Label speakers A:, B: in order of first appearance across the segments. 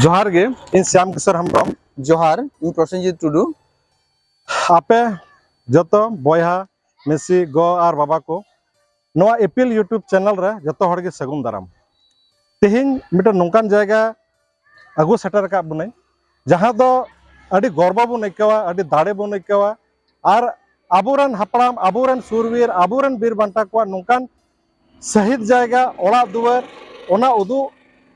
A: जोहार गे इन श्याम किशोर हेम्ब्रम
B: जोहार इन प्रसेनजीत टुडू
A: आपे जतो बयहा मिसी गो और बाबा को नवा एपीएल यूट्यूब चैनल रे जतो हड़ गे सगुन दाराम तेहिन मिटन नोंकान जायगा अगु सेटर का बुनै जहां दो अडी गर्व बन आइकावा अडी दाड़े बन आइकावा और आबोरन हपड़ाम आबोरन सुरवीर आबोरन बीर बांटा को नोंकान शहीद जायगा ओड़ा दुआर ओना उदु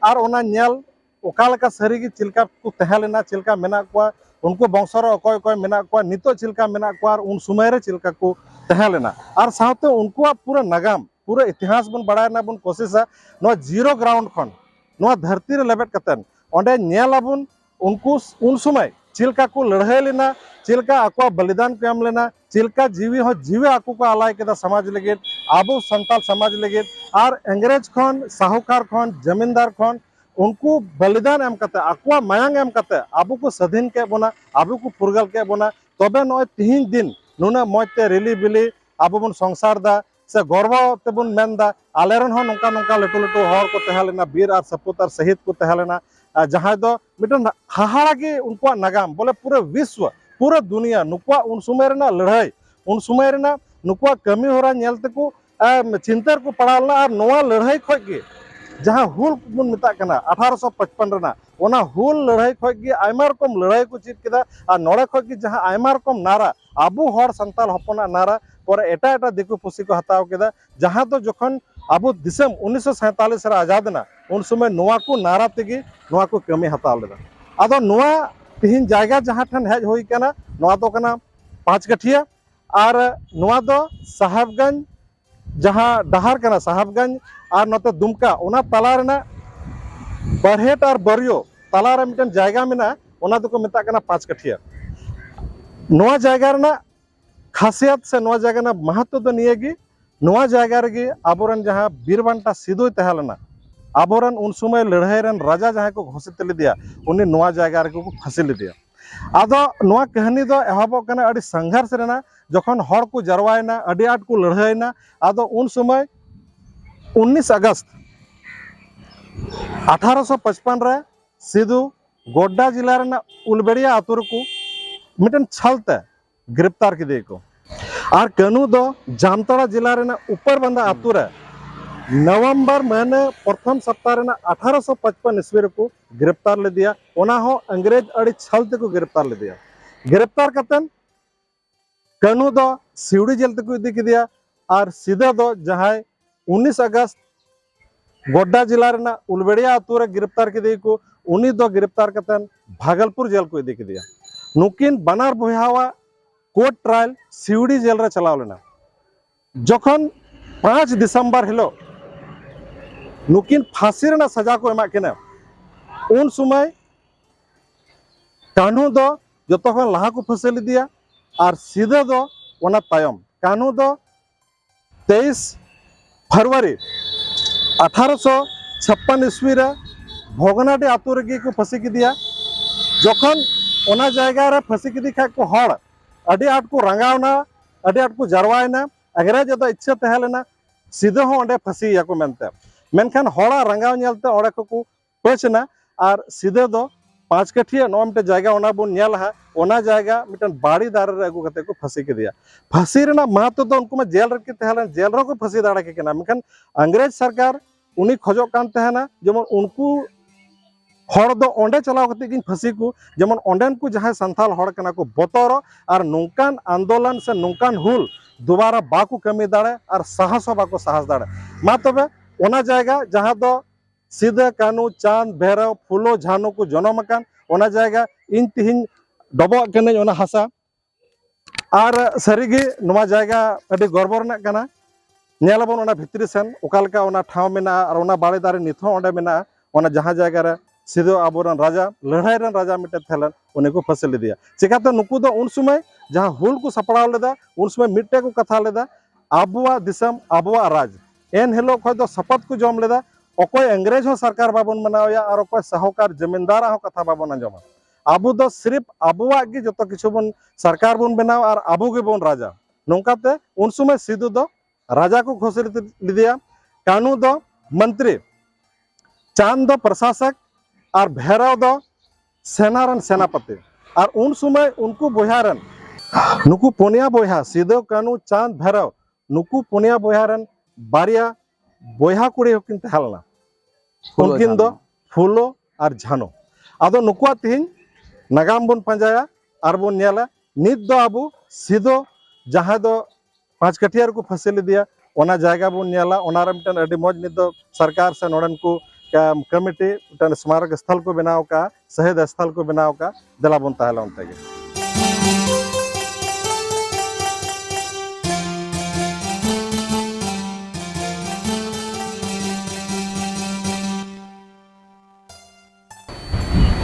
A: और ओना नेल ओकालका सारी चिलका को तहलेना चिलका मेना को उनको बंशर अकय अकय मेना को नितो चिलका मेना को और उन समय रे चिलका को तहलेना और साथते उनको पूरा नगाम पूरा इतिहास बन बड़ायना बन कोशिशा नो जीरो ग्राउंड खन नो धरती रे लेबेट कतन ओंडे नेलाबुन उनको उन समय चिलका को लड़ाई लेना चिलका आको बलिदान को एम लेना चिलका जीवी हो जीवे आको को आलाय केदा समाज लगे आबो संताल समाज लगे और अंग्रेज खन साहूकार खन जमींदार खन उनको बलिदान एम कते आकुआ मायांग एम कते आबो को स्वाधीन के बोना आबो को फुरगल के बोना तबे नय तिहिन दिन नुना मजते रिली बिली आबो बन संसार दा से गर्व तेबन मेनदा आलेरन हो नोंका नोंका लटू लटू हर को तहलेना बीर और सपूत और शहीद को तहलेना जहां दो मिटन हाहाड़ा के उनको नगाम बोले पूरे विश्व पूरा दुनिया नुकुआ उन समय रेना लड़ाई उन समय रेना नुकुआ कमी होरा नेलते को चिंतार को पड़ालना और नोआ लड़ाई खय के जहां हुल बन मिता कना 1855 रेना ओना हुल लड़ाई खय के आयमा रकम लड़ाई को चीज केदा और नोड़े खय के जहां आयमा रकम नारा आबो हर संताल हपना नारा पर एटा एटा दिकु पुसी को हताव केदा जहां तो जखन आबो दिसम 1947 रे आजाद ना उन समय नोआ को नारा तेगी नोआ को कमी हताव लेदा आदो नोआ तिहिन जायगा जहां ठन हेज होई कना नोआ तो कना 5 गठिया और नोआ दो साहबगंज जहां डहार कना साहबगंज और नते दुमका ओना तला रेना बरहेट और बरियो तला रे मिटन जायगा मेना ओना दो को मिता कना 5 गठिया नोआ जायगा रेना खासियत से नोआ जायगा ना महत्व दो नियेगी नोआ जायगा रे आबोरन जहां बीरबांटा सिदुय तहलना आबोरन उन समय लड़ाई रन राजा जहां को घोषित लिदिया उनी नोआ जायगा रे को फांसी लिदिया आदो नोआ कहानी दो एहबो कना अडी संघर्ष रेना जखन हर को जरवायना अडी आट को लड़ाईना आदो उन समय 19 अगस्त 1855 रे सिदु गोड्डा जिला रेना उलबेड़िया आतुर को मिटन छलते गिरफ्तार किदे को और कानू दो जामताड़ा जिला रेना ऊपर बंदा आतुर नवंबर महीने प्रथम सप्ताह रेना 1855 ईस्वी को गिरफ्तार ले दिया ओना हो अंग्रेज अड़ी छलते को गिरफ्तार ले दिया गिरफ्तार कतन कानू दो सिवड़ी जेल तक इदी किदिया और सीधा दो जहां 19 अगस्त गोड्डा जिला रेना उलबेड़िया आतु रे गिरफ्तार किदे को उनी दो गिरफ्तार कतन भागलपुर जेल को इदी किदिया नुकिन बनार बहावा कोर्ट ट्रायल सिवड़ी जेल रे चलाव लेना जखन 5 दिसंबर हिलो नुकिन फांसी रेना सजा को एमा केना उन समय कानू दो जतो खन लाहा को फसेल दिया और सीधे दो ओना तायम कानू दो 23 फरवरी 1856 ईस्वी रे भोगनाडी आतु रे को फंसी की दिया जखन ओना जायगा रे फंसी की दिखा को हड़ अडी आट को रंगावना अडी आट को जरवायना अंग्रेज दो इच्छा तहलेना सीधे हो ओंडे फंसी या को मेनते मेनखान हड़ा रंगाव नेलते ओडे को पचना और सीधे दो 5 गठिया नो मिटे जायगा ओना बुन नेल हा ओना जायगा मिटन बाड़ी दार रे अगु कते को फंसी के दिया फांसी रेना महत्व तो उनको में जेल रख के तहलन जेल रो को फंसी दाड़ा के केना मेनखान अंग्रेज सरकार उनी खोजो कान तहना जेमन उनको हड़ दो ओंडे चलाव कते किन फंसी को जेमन ओंडेन को जहां संथाल हड़ कना को बतर और नोंकान आंदोलन से नोंकान हुल दोबारा बाको कमी दाड़े और साहस बाको साहस दाड़े मा तबे ओना जायगा जहां दो सीधे कानू चांद भैरव फुलो झानो को जन्म अकान ओना जायगा इन तिहिन डबो कने ओना हासा और सारीगे नोवा जायगा अडी गर्व रना कना नेलबन ओना भितरी सेन ओकालका ओना ठाव मेना और ओना बाड़े दारे निथो ओंडे मेना ओना जहां जायगा रे सीधे आबोरन राजा लड़ाई रन राजा मिटे थेलन उन्हें को फंसे लिदिया चिकाते नुकु दो उन समय जहां हुल को सपड़ाव लेदा उन समय मिट्टे को कथा लेदा आबुआ दिसम आबुआ राज एन हिलो खय दो शपथ को जम लेदा अकोय अंग्रेज हो सरकार बाबन मनावया और अकोय साहूकार जमींदार हो कथा बाबन अंजमा आबु दो सिर्फ आबुआ गे जतो किछु बन सरकार बन बनाव और आबु गे बन राजा नोंकाते उन समय सिधु दो राजा को घोषित लिदिया कानू दो मंत्री चांद दो प्रशासक और भैरव दो सेनारन सेनापति और उन समय उनको बोहारन नुकु पुनिया बोहा सिदो कानू चांद भैरव नुकु पुनिया बोहारन बारिया बोहा कुड़ी होकिन तहलना उनकिन दो फुलो और झानो आदो नुकुआ तिहिन नागाम बन पंजाया और बन नेला नित दो आबू सिदो जहाँ दो पाँच कटियार को फसिल दिया ओना जायगा बन नेला ओनारे मिटन अडी मौज नित दो सरकार से नोडन को कमिटी मिटन स्मारक स्थल को बनाव का शहीद स्थल को बनाव का दिला बन तहला उनते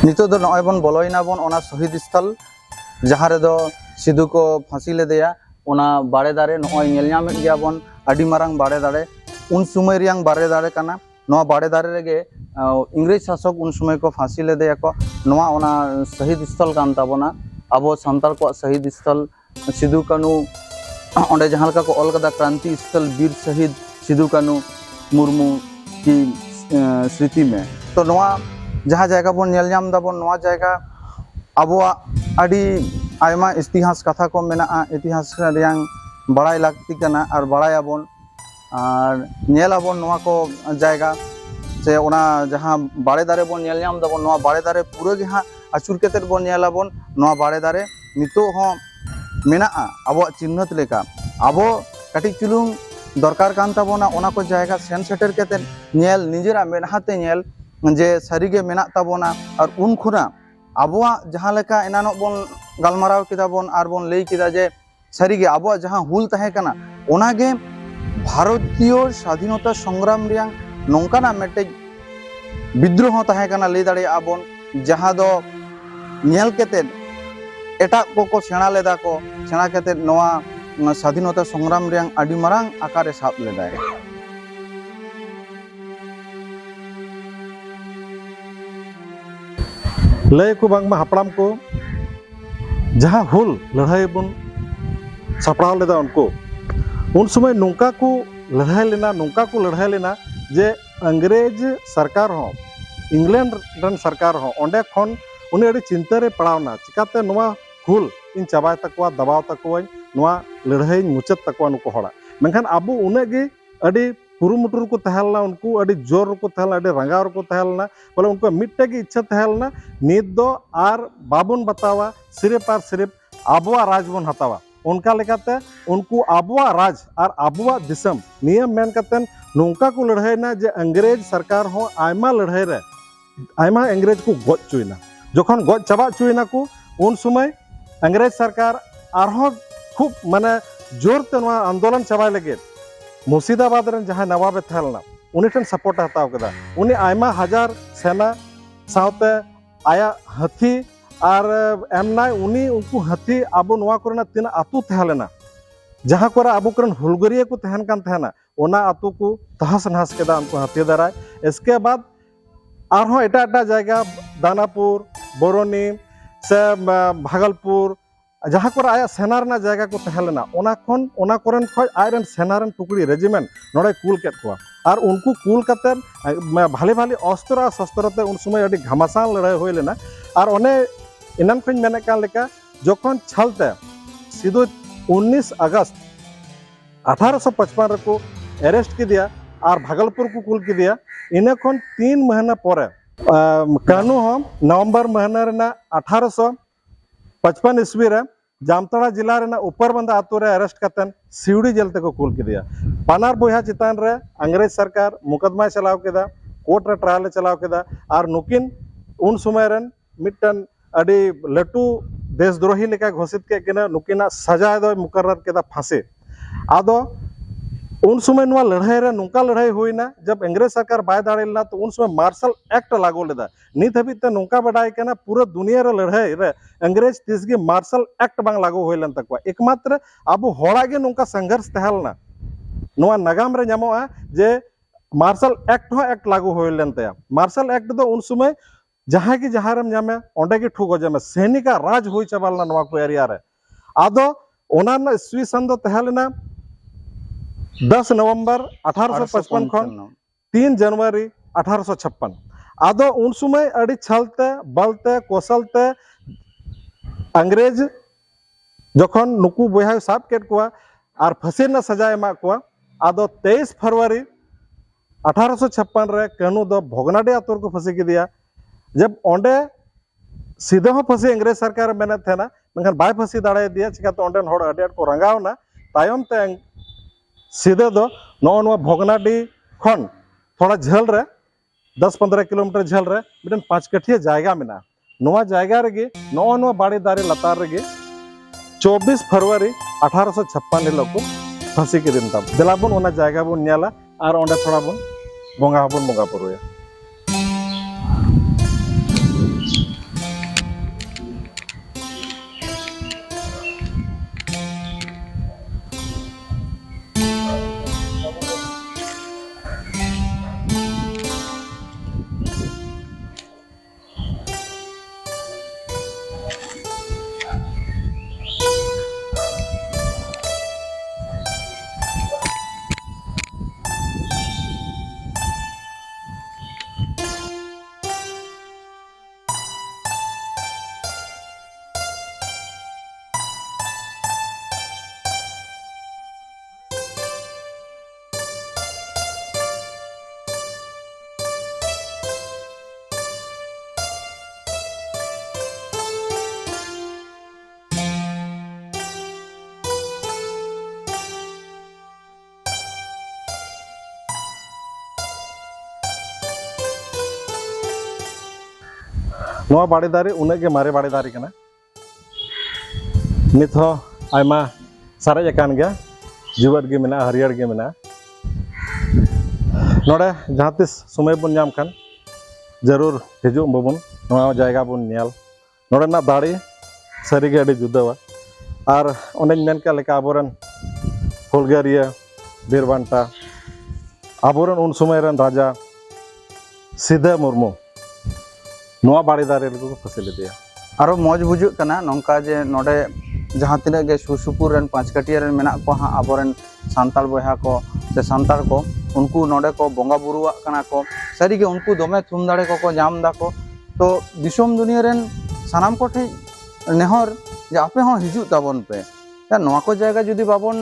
B: नितो दो नय बन बोलोइना बन ओना शहीद स्थल जहाँ रे दो सिधु को फांसी लेदेया ओना बाड़े दारे नय नेल ᱧᱟᱢᱮᱫ गया बन आडी मारांग बाड़े दारे उन समय रियांग बाड़े दारे कना नोआ बाड़े दारे रेगे इंग्रेज शासक उन समय को फांसी लेदेया को नोआ ओना शहीद स्थल कान ताबोना आबो सांताल को शहीद स्थल सिधु कानू ओंडे जहाँ लका को ऑल कदा क्रांति स्थल वीर शहीद सिधु कानू मुर्मू की स्मृति में तो नोआ जहाँ जायगा बन नेल ᱧᱟᱢ दाबोन नोआ जायगा आबोआ आडी आयमा इतिहास कथा को मेना इतिहास रियांग बड़ाई लागती कना और बड़ायाबोन और नेलाबोन नोआ को जायगा से ओना जहाँ बाड़े दारे बन नेल ᱧᱟᱢ दाबोन नोआ बाड़े दारे पूरा गे हाँ आचुर केतेद बन नेलाबोन नोआ बाड़े दारे नितो हो मेना आबो चिन्हत लेका आबो कटी चुलुंग दरकार कान ताबोना ओना को जायगा सेन सेटर केतेद नेल निजेरा मेनहाते नेल जे सारीगे मेना ताबोना और उन खुना आबोआ जहाँ लेका एनानो बन गलमाराव किदा बन और बन लई किदा जे सारीगे आबोआ जहाँ हुल तहे कना ओनागे भारतीय स्वाधीनता संग्राम रियांग नोंकाना मेटे विद्रोह तहे कना लई दाड़े आबोन जहाँ दो नेल केतेद एटा को सेना लेदा को सेना केतेद नोआ स्वाधीनता संग्राम रियांग आडी मारांग आकारे साब लेदाय
A: लय को बांगमा हापड़ाम को जहाँ हुल लड़ाई बन सपड़ाव लेदा उनको उन समय नौका को लड़ाई लेना जे अंग्रेज सरकार हो इंग्लैंड रन सरकार हो ओंडे खन उन्हें अड़ी चिंता रे पड़ावना चिकाते नोआ हुल इन चाबाय तकवा दबाव तकवा नोआ लड़ाई मुचाद तकवा नुको हड़ा मेनखान आबो उन्हें गे अड़ी कुरुमुटुर को तहलना उनको अड़ी जोर को तहलना अड़ी रंगावर को तहलना बोले उनको मिट्टे की इच्छा तहलना नित दो आर बाबुन बतावा सिर्फ और सिर्फ आबुआ राज बन हतावा उनका लेकाते उनको आबुआ राज और आबुआ दिसम नियम मेन कतन नौका को लड़ाई ना जे अंग्रेज सरकार हो आयमा लड़ाई रे आयमा अंग्रेज को गज चुना जखन गज चाबा चुना को उन समय अंग्रेज सरकार आरहो खूब माने जोर ते आंदोलन चाबा लगे मुर्शिदाबाद रन जहाँ नवाबे थलना उन्हीं ठन सपोर्ट हताव कदा उन्हीं आयमा हजार सेना सावते आया हाथी और एमना उन्हीं उनको हाथी आबो नवा करना तीन आतु तहलेना जहाँ को आबो करन हुलगरिया को तहन कान तहना ओना आतु को तहस नहस केदा उनको हाथी दाराय इसके बाद आरहो एटा एटा जायगा दानापुर बोरोनी से भागलपुर जहाँ को आया सेना जगह को तहलेना ओना कोरन खय आयरन सेनारन टुकड़ी रेजिमेंट नोड़े कूल केट को और उनको कूल कते भाले भाले अस्त्र शस्त्रते उन समय अड़ी घमासान लड़ाई होय लेना और ओने इनान खन मेने कान लेका जखन छलते सिधो 19 अगस्त 1855 रको अरेस्ट की दिया और भागलपुर को कूल की दिया इने खन 3 महीना परे कानू हम नवंबर महीना रेना 1855 ईस्वी रे जामताड़ा जिला रेना ऊपर बंदा आतु रे अरेस्ट कतन सिवड़ी जेल तक कूल के दिया पानार बोहा चितान रे अंग्रेज सरकार मुकदमा चलाव केदा कोर्ट रे ट्रायल चलाव केदा और नुकिन उन समय रन मिटन अड़ी लटू देशद्रोही लेका घोषित के किना नुकिना सजा दो मुकर्रर केदा फांसी आदो उन समय नुआ लड़ाई रे नुका लड़ाई हुईना जब अंग्रेज सरकार बाय दाड़ेलना तो उन समय मार्शल एक्ट लागू लेदा नित हबी ते नुका बडाय केना पूरा दुनिया रे लड़ाई रे अंग्रेज तिसगे मार्शल एक्ट बांग लागू होइलन तकवा एकमात्र अब होड़ा गे नुका संघर्ष तहलना नुआ नगाम रे ᱧᱟᱢᱚᱜᱼᱟ जे मार्शल एक्ट हो एक्ट लागू होइलन तया मार्शल एक्ट दो उन समय जहाँ की जहाँ रेम ᱧᱟᱢᱮ ओंडे गे ठुक जमे सैनिका राज हुई चबालना नुआ को एरिया रे आदो ओना ना ईस्वी सन दो तहलना 10 नवंबर 1855 खन 3 जनवरी 1856 आदो उन समय अड़ी छलते बलते कौशलते अंग्रेज जखन नुकु बया साब केट कोआ और फांसी ना सजा एमा कोआ आदो 23 फरवरी 1856 रे कानू दो भोगनाडी आतुर को फांसी के दिया जब ओंडे सीधे हो फांसी अंग्रेज सरकार मेने थे ना मेखान बाय फांसी दाड़े दिया चिकाते ओंडेन होड़ अडी आट को रंगावना तायम ते सीधे दो नो भोगनाडी खन थोड़ा झेल रे 10-15 किलोमीटर झेल रे मिटन 5 कठिया जायगा मेना नोआ जायगा रेगे नो बाड़ी दारे लतार रेगे 24 फरवरी 1856 हिलोग को फांसी के दिन तब दिलाबन ओना जायगा बन नेला और ओंडे थोड़ा बन बोंगा बन बोंगा पुरुया नोआ बाड़ी दारे उन्हें के मारे बाड़ी दारे कना नित हो आयमा सारे जकान गया जीवट गे मेना हरियर गे मेना नोडे जहाँ तिस समय बन नाम खान जरूर हिजू बबुन नोआ जायगा बन नेल नोडे ना दाड़ी सारी गे अड़ी जुदावा और ओंडे मेन का लेका आबोरन हुलगारिया बीरबांटा आबोरन उन समय रन राजा सिद्धू मुर्मू नोआ बाड़ी दारे को फांसी ले दिया
B: आरो मौज बुजुग कना नोंका जे नोडे जहाँ तिना गे सुसुपुर रन पांच कटिया रन मेना को हाँ आबोरन सांताल बया को से सांताल को उनको नोडे को बोंगा बुरुआ कना को सारी गे उनको दोमे थुम दाड़े को जाम दा को तो दिसोम दुनिया रन सानाम को ठे नेहर जे आपे हो हिजू ताबन पे या नोआ को जायगा जुदी बाबन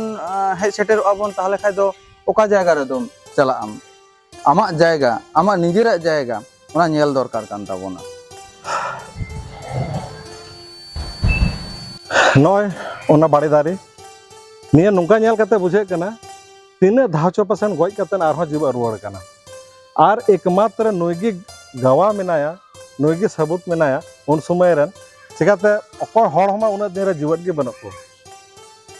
B: हे सेटर आबन ताहले खाय दो ओका जायगा रे दम चला आमा जायगा आमा निजेरा जायगा ओना नेल दरकार कान ताबोना
A: नॉय ओना बाड़ी दारे निया नुंका नेल कते बुझे कना तीन धाचो पसन गoj कतन आरहो जीव रुवाड़ कना और एकमात्र नुइगी गवा मेनाया नुइगी सबूत मेनाया उन समय रन चिकाते अको हड़ हमा उना दिन रे जीवट गे बनो को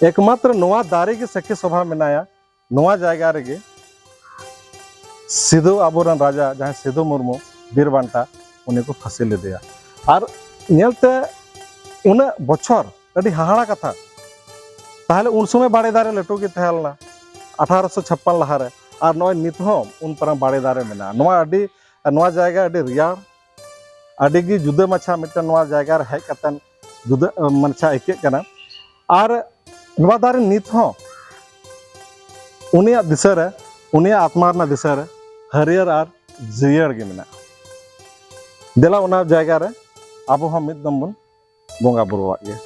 A: एकमात्र नोआ दारे के सखी सभा मेनाया नोआ जायगा रेगे सिद्धू आबोरन राजा जहां सिद्धू मुर्मू बीरबांटा उन्हें को फांसी ले दिया और नेलते उन बछर अड़ी हाहाड़ा कथा ताहले उन समय बाड़े दारे लटो के तहलना 1856 लहारे और नॉय नित हो उन पर बाड़े दारे मेना नोआ अड़ी नोआ जायगा अड़ी रियाड़ अड़ी गी जुदा माछा मिटन नोआ जायगा रे हेज कतन जुदा माछा आइके कना और नोआ दारे नित हो उनिया दिशा रे उनिया आत्मा रे दिशा रे हरियर और जियर गे मेना देला उना जायगा रे आबो हम मिद दम बन बोंगा बुरुआ गे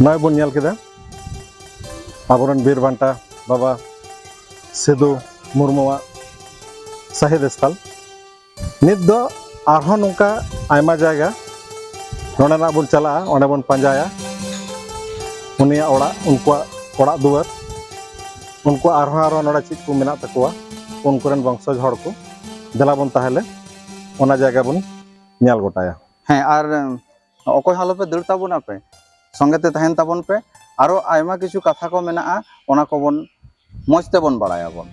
A: नॉय बन नेल केदा आबोरन बीर बांटा बाबा सिदु मुर्मुआ शहीद स्थल नित दो आरहों नोंका आयमा जायगा नोंडेना बन चला ओंडे बन पंजाया उनिया ओड़ा उनकुआ ओड़ा दुआर उनको आरहों नोड़ा चीज को मेना तकुआ उनकुरन वंशज हड़ को देला बन ताहले ओना जायगा बन नेल गोटाया
B: हाँ और अकय हालो पे दौड़ ताबोना पे संगेते तहन ताबोन पे आरो आयमा किछु कथा को मेना ओना को बन मजते बन बाड़ायाबोन।